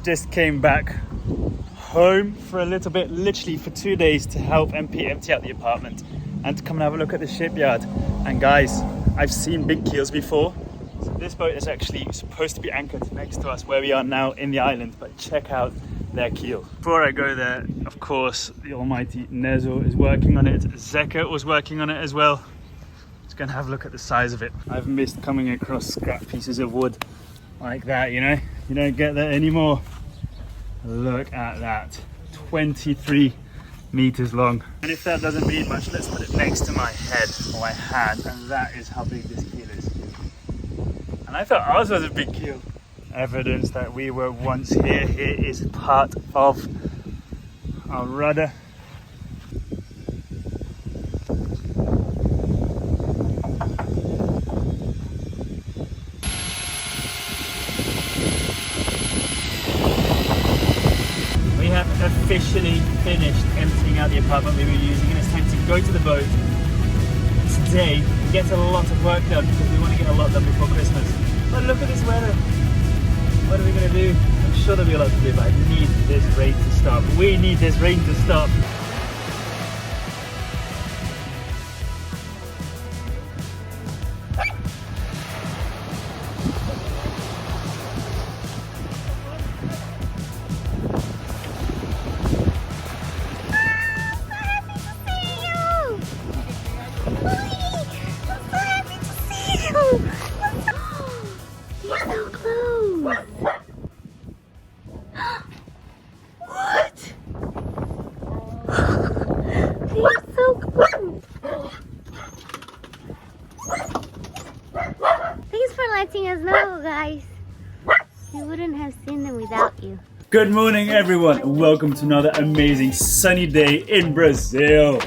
Just came back home for a little bit, literally for 2 days, to help MP empty out the apartment and to come and have a look at the shipyard. And guys, I've seen big keels before. So this boat is actually supposed to be anchored next to us where we are now in the island, but check out their keel. Before I go there, of course, the almighty Nezo is working on it. Zeka was working on it as well. Just gonna have a look at the size of it. I've missed coming across scrap pieces of wood like that, you know? You don't get that anymore. Look at that, 23 meters long. And if that doesn't mean much, let's put it next to my head or my hand, and that is how big this keel is. And I thought ours was a big keel. Evidence that we were once here. Here is part of our rudder. We have officially finished emptying out the apartment we were using, and it's time to go to the boat today and get a lot of work done because we want to get a lot done before Christmas. But look at this weather. What are we going to do? I'm sure there'll be a lot to do, but I need this rain to stop. We need this rain to stop. Letting us know, guys. We wouldn't have seen them without you. Good morning, everyone, and welcome to another amazing sunny day in Brazil.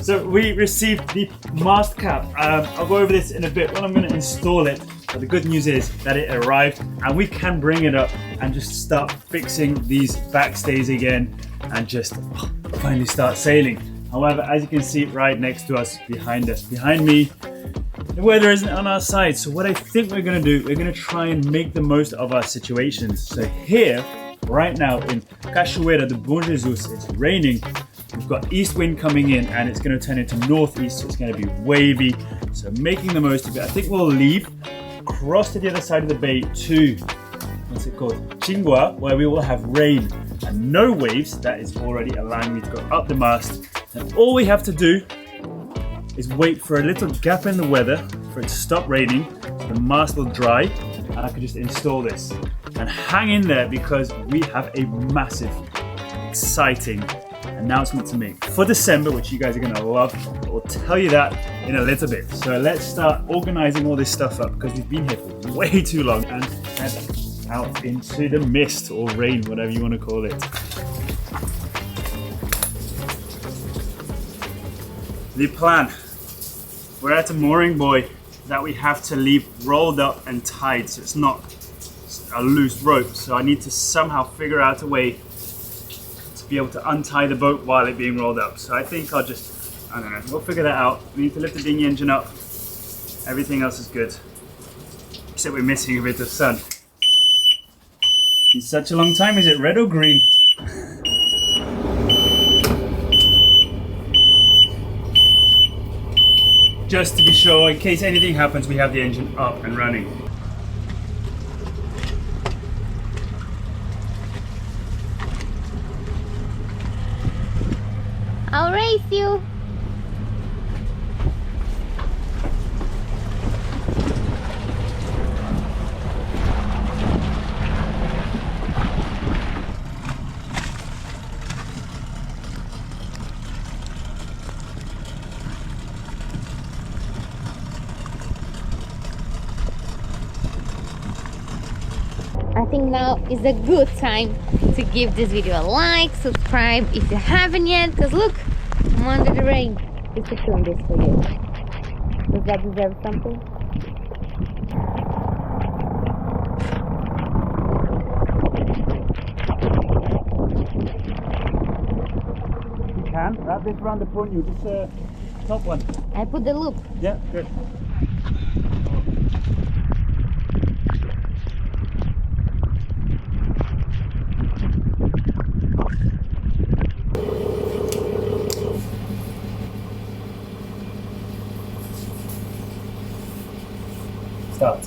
So we received the mast cap. I'll go over this in a bit when I'm going to install it. But the good news is that it arrived and we can bring it up and just start fixing these backstays again and just finally start sailing. However, as you can see right next to us, behind me, the weather isn't on our side. So what I think we're going to do, we're going to try and make the most of our situations. So here, right now in Cachoeira de Bom Jesus, it's raining. We've got east wind coming in and it's going to turn into northeast, so it's going to be wavy. So making the most of it. I think we'll leave, cross to the other side of the bay to, what's it called, Chingua, where we will have rain and no waves. That is already allowing me to go up the mast. And all we have to do is wait for a little gap in the weather for it to stop raining, so the mast will dry, and I can just install this and hang in there because we have a massive, exciting announcement to make for December, which you guys are going to love. We'll tell you that in a little bit. So let's start organizing all this stuff up because we've been here for way too long, and head out into the mist or rain, whatever you want to call it. The plan, we're at a mooring buoy that we have to leave rolled up and tied so it's not a loose rope. So I need to somehow figure out a way be able to untie the boat while it being rolled up. So I think I don't know, we'll figure that out. We need to lift the dinghy engine up. Everything else is good, except we're missing a bit of sun. In such a long time, is it red or green? Just to be sure, in case anything happens, we have the engine up and running. I'll race you. I think now is a good time to give this video a like, subscribe if you haven't yet, because look, I'm under the rain just to film this for you. Does that deserve something? You can wrap this around the punyo, just top one. I put the loop. Yeah, good. Start.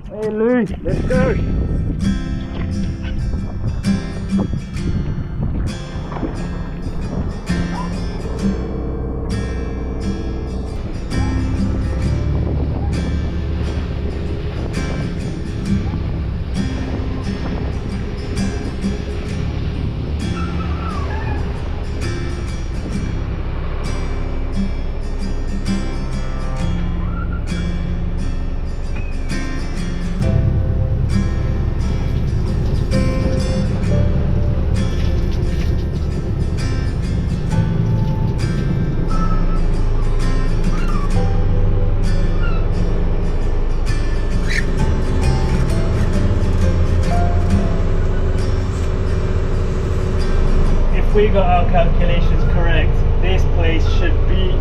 Hey Louis, let's go! We got our calculations correct. This place should be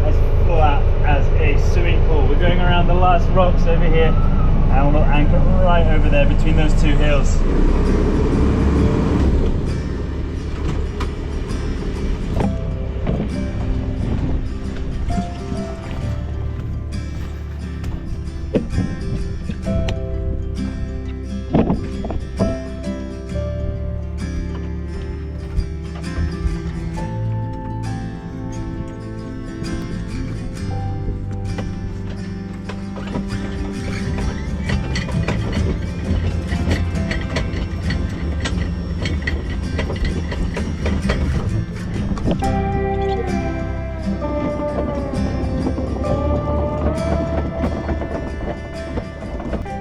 as flat as a swimming pool. We're going around the last rocks over here and we'll anchor right over there between those two hills.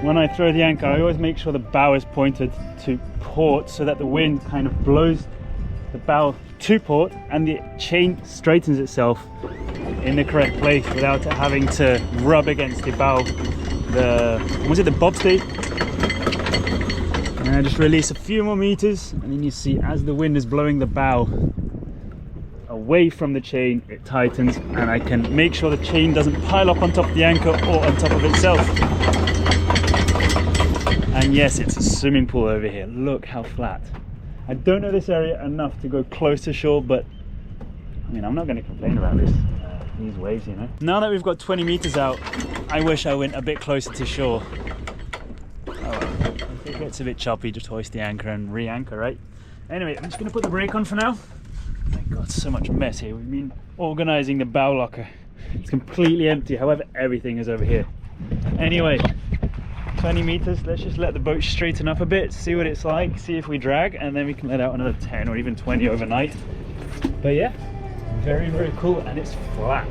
When I throw the anchor, I always make sure the bow is pointed to port so that the wind kind of blows the bow to port and the chain straightens itself in the correct place without it having to rub against the bow, was it the bobstay? And I just release a few more meters and then you see as the wind is blowing the bow away from the chain, it tightens and I can make sure the chain doesn't pile up on top of the anchor or on top of itself. And yes, it's a swimming pool over here. Look how flat. I don't know this area enough to go close to shore, but I mean, I'm not going to complain about these waves, you know. Now that we've got 20 meters out, I wish I went a bit closer to shore. Oh well, if it gets a bit choppy, just hoist the anchor and re-anchor, right? Anyway, I'm just going to put the brake on for now. Oh my God, so much mess here. We've been organizing the bow locker. It's completely empty, however, everything is over here. Anyway, 20 meters, let's just let the boat straighten up a bit, see what it's like, see if we drag, and then we can let out another 10 or even 20 overnight. But yeah, very, very cool, and it's flat.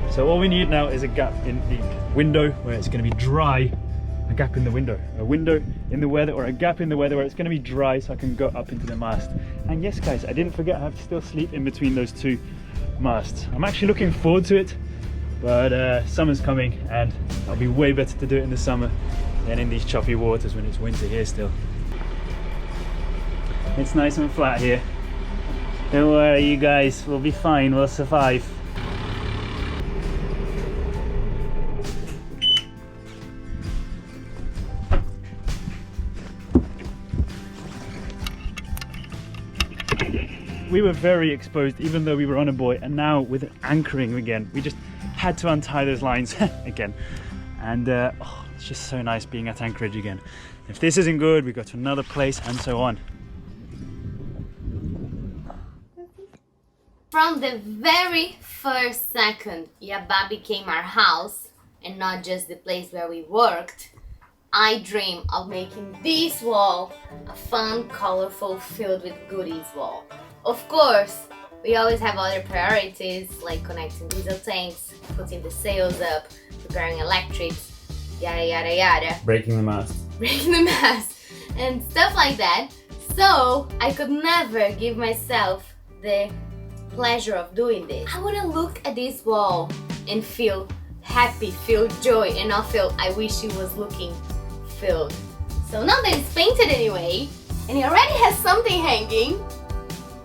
So all we need now is a gap in the window where it's going to be dry. A gap in the window, a window in the weather, or a gap in the weather where it's going to be dry so I can go up into the mast. And yes guys, I didn't forget I have to still sleep in between those two masts. I'm actually looking forward to it, but summer's coming and it'll be way better to do it in the summer than in these choppy waters when it's winter here still. It's nice and flat here. Don't worry you guys, we'll be fine, we'll survive. We were very exposed even though we were on a buoy, and now with anchoring again, we just had to untie those lines again. And oh, it's just so nice being at anchorage again. If this isn't good, we go to another place and so on. From the very first second Yabá became our house and not just the place where we worked, I dream of making this wall a fun, colorful, filled with goodies wall. Of course, we always have other priorities like connecting diesel tanks, putting the sails up, preparing electrics, yada yada yada. Breaking the mast. Breaking the mast and stuff like that. So I could never give myself the pleasure of doing this. I want to look at this wall and feel happy, feel joy, and not feel I wish it was looking filled. So now that it's painted anyway, and it already has something hanging,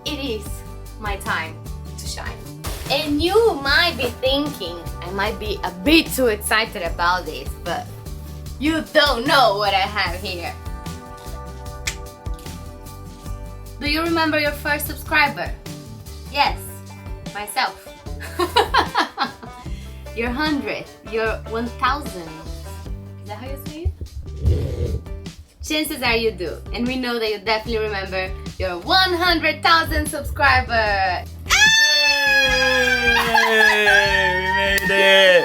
it is my time to shine. And you might be thinking, I might be a bit too excited about this, but you don't know what I have here. Do you remember your first subscriber? Yes, myself. Your 100th, your 1000th. Is that how you say it? Chances are you do, and we know that you definitely remember your 100,000 subscriber. Hey, we made it!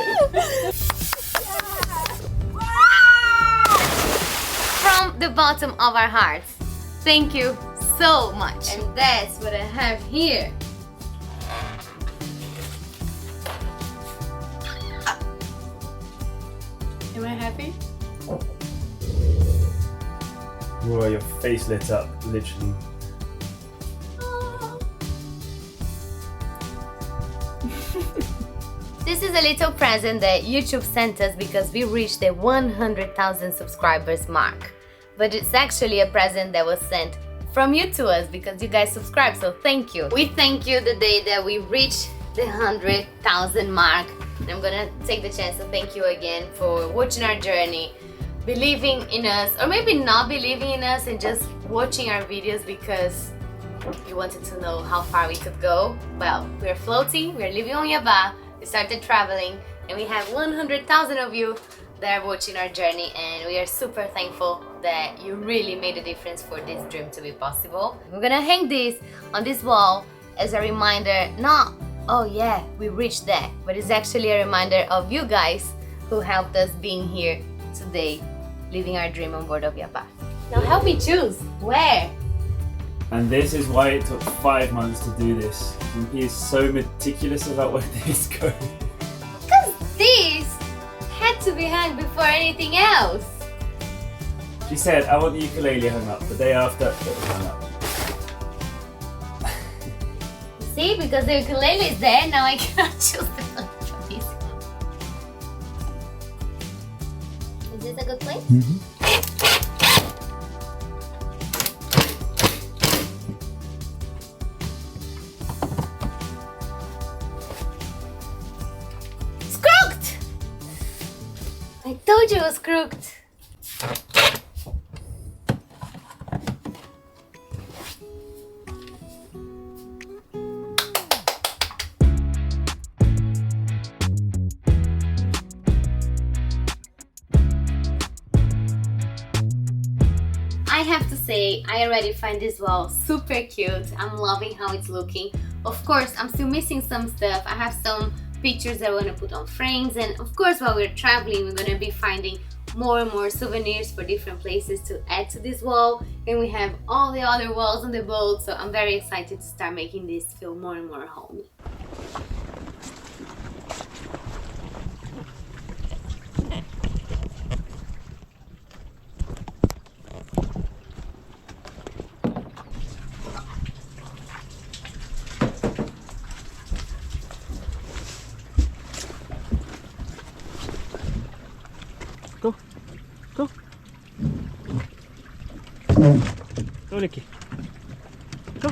From the bottom of our hearts, thank you so much. And that's what I have here. Am I happy? Whoa, your face lit up, literally. This is a little present that YouTube sent us because we reached the 100,000 subscribers mark. But it's actually a present that was sent from you to us because you guys subscribed, so thank you. We thank you the day that we reached the 100,000 mark. And I'm gonna take the chance to thank you again for watching our journey, believing in us, or maybe not believing in us and just watching our videos because you wanted to know how far we could go. Well, we're floating, we're living on Yabá, we started traveling, and we have 100,000 of you that are watching our journey, and we are super thankful that you really made a difference for this dream to be possible. We're gonna hang this on this wall as a reminder, not, oh yeah, we reached that, but it's actually a reminder of you guys who helped us being here today, living our dream on board of Yabá. Now help me choose, where? And this is why it took 5 months to do this. And he is so meticulous about where this goes. Because this had to be hung before anything else. She said, I want the ukulele hung up. The day after, it was hung up. See, because the ukulele is there, now I cannot choose the piece. Is this a good place? Mm-hmm. It's crooked! I told you it was crooked. I have to say, I already find this wall super cute. I'm loving how it's looking. Of course, I'm still missing some stuff. I have some pictures that I want to put on frames, and of course while we're traveling we're going to be finding more and more souvenirs for different places to add to this wall, and we have all the other walls on the boat, so I'm very excited to start making this feel more and more homey. Go. Go. Go, Licky. Go.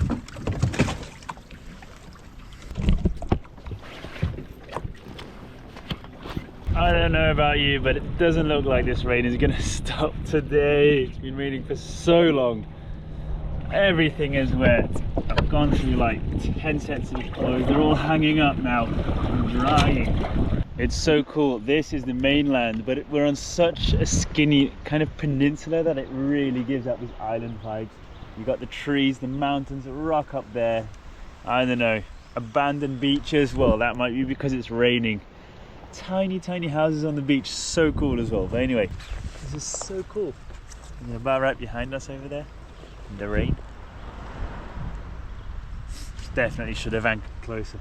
I don't know about you, but it doesn't look like this rain is going to stop today. It's been raining for so long. Everything is wet. I've gone through like 10 sets of clothes. They're all hanging up now and drying. It's so cool. This is the mainland, but we're on such a skinny kind of peninsula that it really gives out these island vibes. You got the trees, the mountains, the rock up there. I don't know, abandoned beaches. Well, that might be because it's raining. Tiny houses on the beach, so cool as well. But anyway, this is so cool. And the bar right behind us over there in the rain. Definitely should have anchored closer.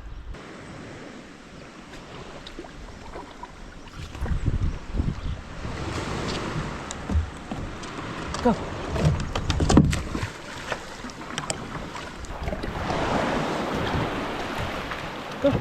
Go. Go.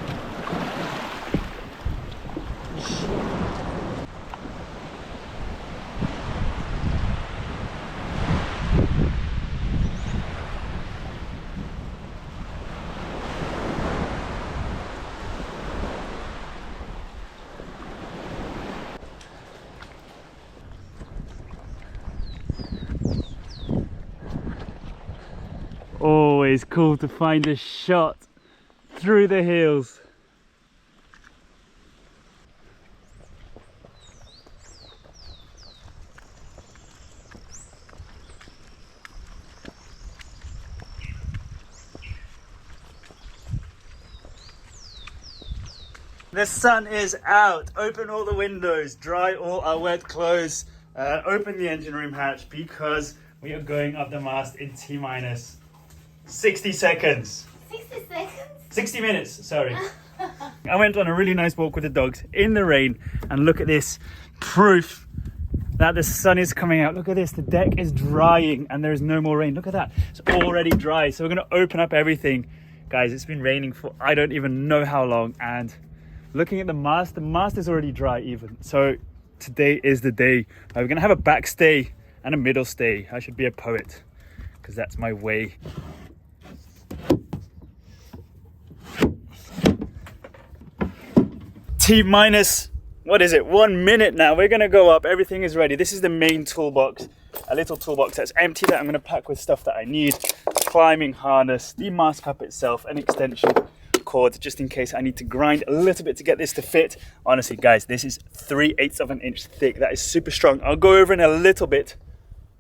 always cool to find a shot through the hills. The sun is out. Open all the windows, dry all our wet clothes, open the engine room hatch because we are going up the mast in T-minus 60 seconds. 60 seconds? 60 minutes, sorry. I went on a really nice walk with the dogs in the rain, and look at this proof that the sun is coming out. Look at this, the deck is drying and there is no more rain. Look at that, it's already dry. So we're gonna open up everything. Guys, it's been raining for I don't even know how long, and looking at the mast is already dry even. So today is the day. We're gonna have a back stay and a middle stay. I should be a poet because that's my way. T-minus, what is it, 1 minute now. We're gonna go up, everything is ready. This is the main toolbox, a little toolbox that's empty that I'm gonna pack with stuff that I need. Climbing harness, the mast cap itself, an extension cord just in case I need to grind a little bit to get this to fit. Honestly guys, this is 3/8 of an inch thick. That is super strong. I'll go over in a little bit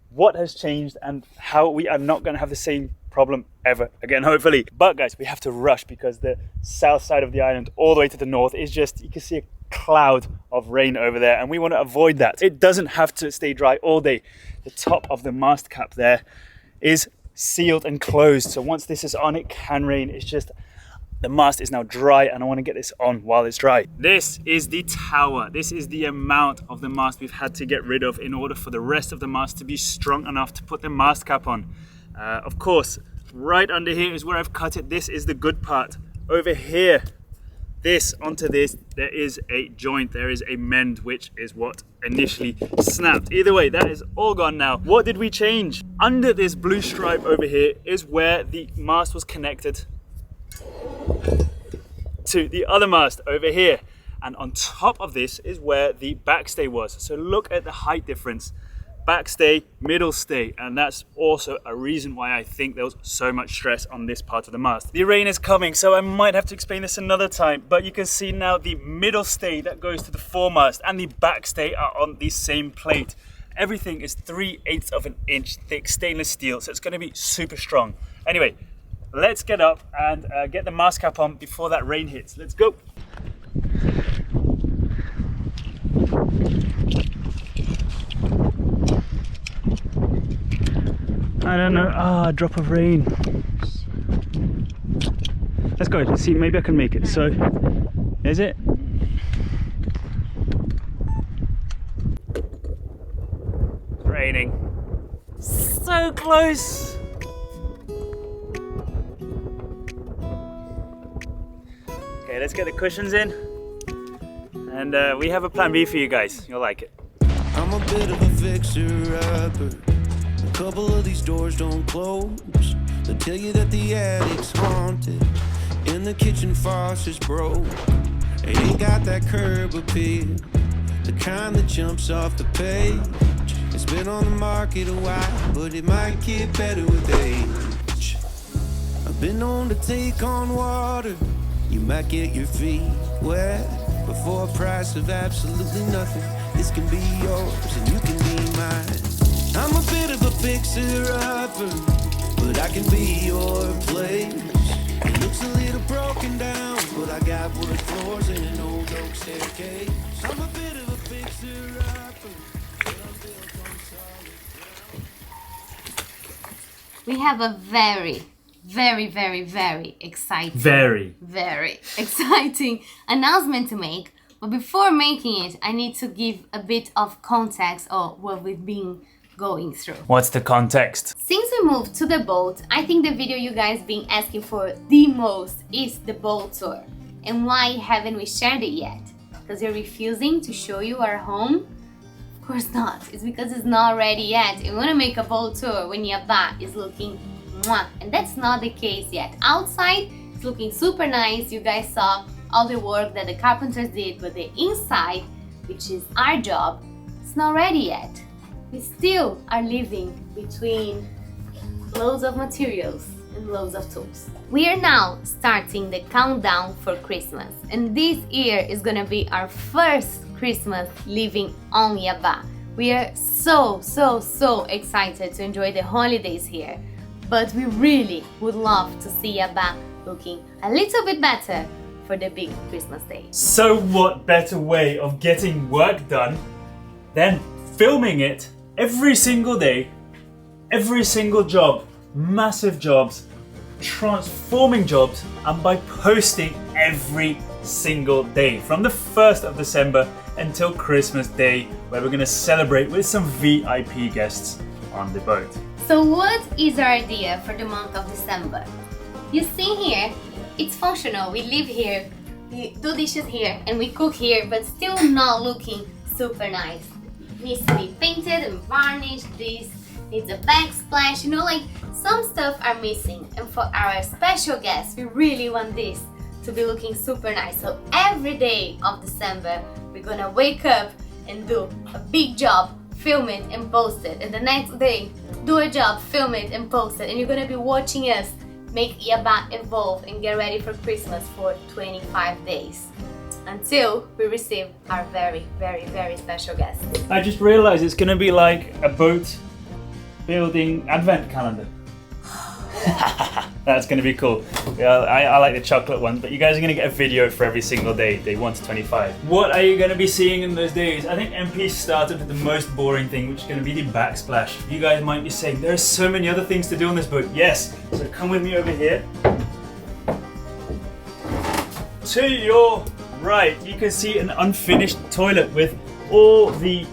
what has changed and how we are not going to have the same problem ever again, hopefully. But guys, we have to rush because the south side of the island all the way to the north is just, you can see a cloud of rain over there, and we want to avoid that. It doesn't have to stay dry all day. The top of the mast cap there is sealed and closed, so once this is on, it can rain. It's just the mast is now dry and I want to get this on while it's dry. This is the tower. This is the amount of the mast we've had to get rid of in order for the rest of the mast to be strong enough to put the mast cap on. Of course, right under here is where I've cut it. This is the good part. Over here, this onto this, there is a joint, there is a mend, which is what initially snapped. Either way, that is all gone now. What did we change? Under this blue stripe over here is where the mast was connected to the other mast over here, and on top of this is where the backstay was. So look at the height difference, backstay, middle stay, and that's also a reason why I think there was so much stress on this part of the mast. The rain is coming, so I might have to explain this another time, but you can see now the middle stay that goes to the foremast and the backstay are on the same plate. Everything is 3/8 of an inch thick stainless steel, so it's going to be super strong. Anyway, let's get up and get the mast cap on before that rain hits. Let's go. I don't know. Ah, a drop of rain. Let's go. Let's see. Maybe I can make it. So, is it? It's raining. So close. Okay, let's get the cushions in, and we have a plan B for you guys. You'll like it. I'm a bit of a fixer-upper. A couple of these doors don't close. They tell you that the attic's haunted and the kitchen faucet's broke. It ain't got that curb appeal, the kind that jumps off the page. It's been on the market a while, but it might get better with age. I've been known to take on water. You might get your feet wet, but for a price of absolutely nothing, this can be yours and you can be mine. I'm a bit of a fixer-upper, but I can be your place. It looks a little broken down, but I got wood floors and an old oak staircase. I'm a bit of a fixer-upper, but I'm built on solid ground. We have a very exciting, very exciting announcement to make. But before making it, I need to give a bit of context of what we've been going through. What's the context? Since we moved to the boat, I think the video you guys been asking for the most is the boat tour. And why haven't we shared it yet? Because you're refusing to show you our home? Of course not. It's because it's not ready yet. We want to make a boat tour when Yabá is looking mwah. And that's not the case yet. Outside, it's looking super nice. You guys saw all the work that the carpenters did, but the inside, which is our job, it's not ready yet. We still are living between loads of materials. and loads of tools. We are now starting the countdown for Christmas, and this year is gonna be our first Christmas living on Yabá. We are so excited to enjoy the holidays here, but we really would love to see Yabá looking a little bit better for the big Christmas day. So what better way of getting work done than filming it every single day, every single job, massive jobs, transforming jobs, and by posting every single day from the 1st of December until Christmas Day, where we're going to celebrate with some VIP guests on the boat. So what is our idea for the month of December? You see here, it's functional. We live here, we do dishes here, and we cook here, but still not looking super nice. It needs to be painted and varnished. This needs a backsplash. You know, like some stuff are missing. And for our special guests, we really want this to be looking super nice. So every day of December, we're gonna wake up and do a big job, film it and post it. And the next day, do a job, film it and post it. And you're gonna be watching us make Yabá evolve and get ready for Christmas for 25 days until we receive our very special guests. I just realized it's going to be like a boat building advent calendar. That's going to be cool. Yeah, I like the chocolate ones, but you guys are going to get a video for every single day, day 1 to 25. What are you going to be seeing in those days? I think MP started with the most boring thing, which is going to be the backsplash. You guys might be saying, there are so many other things to do on this boat. Yes, so come with me over here. To your right, you can see an unfinished toilet with all the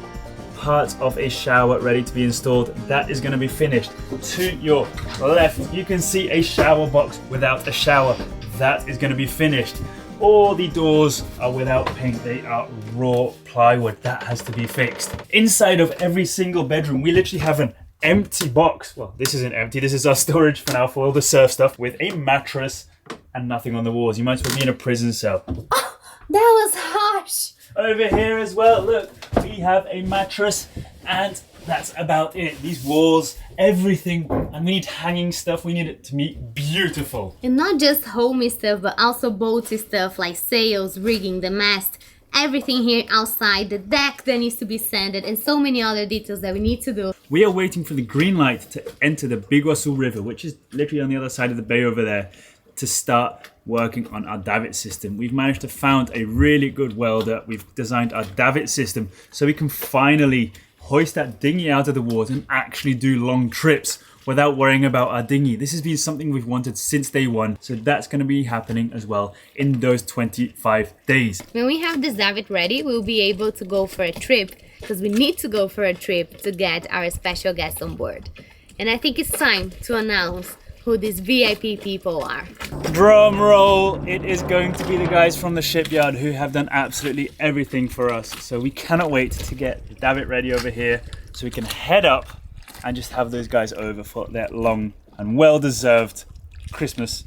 parts of a shower ready to be installed. That is going to be finished. To your left, you can see a shower box without a shower. That is going to be finished. All the doors are without paint. They are raw plywood. That has to be fixed. Inside of every single bedroom, we literally have an empty box. Well, this isn't empty. This is our storage for now for all the surf stuff, with a mattress and nothing on the walls. You might as well be in a prison cell. Oh, that was harsh. Over here as well, look, we have a mattress, and that's about it. These walls, everything, and we need hanging stuff. We need it to be beautiful. And not just homey stuff, but also boaty stuff like sails, rigging, the mast, everything here outside, the deck that needs to be sanded, and so many other details that we need to do. We are waiting for the green light to enter the Biguaçu River, which is literally on the other side of the bay over there, to start working on our davit system. We've managed to find a really good welder. We've designed our davit system so we can finally hoist that dinghy out of the water and actually do long trips without worrying about our dinghy. This has been something we've wanted since day one, so that's going to be happening as well in those 25 days. When we have this davit ready, we'll be able to go for a trip, because we need to go for a trip to get our special guests on board. And I think it's time to announce who these VIP people are. Drum roll! It is going to be the guys from the shipyard who have done absolutely everything for us. So we cannot wait to get the davit ready over here so we can head up and just have those guys over for their long and well-deserved Christmas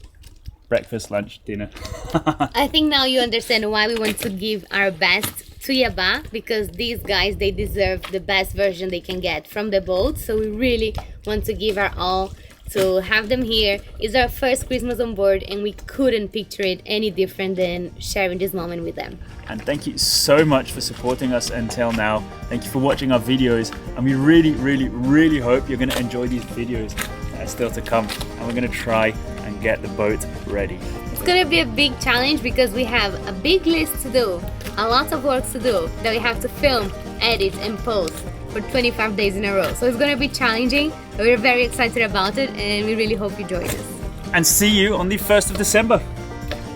breakfast, lunch, dinner. I think now you understand why we want to give our best to Yabá, because these guys, they deserve the best version they can get from the boat. So we really want to give our all to have them here. It's our first Christmas on board, and we couldn't picture it any different than sharing this moment with them. And thank you so much for supporting us until now. Thank you for watching our videos, and we really hope you're going to enjoy these videos that are still to come, and we're going to try and get the boat ready. It's going to be a big challenge because we have a big list to do, a lot of work to do that we have to film, edit and post for 25 days in a row. So it's going to be challenging, but we're very excited about it, and we really hope you join us. And see you on the 1st of December,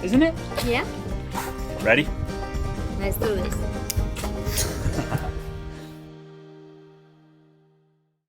isn't it? Yeah? Ready? Let's do this.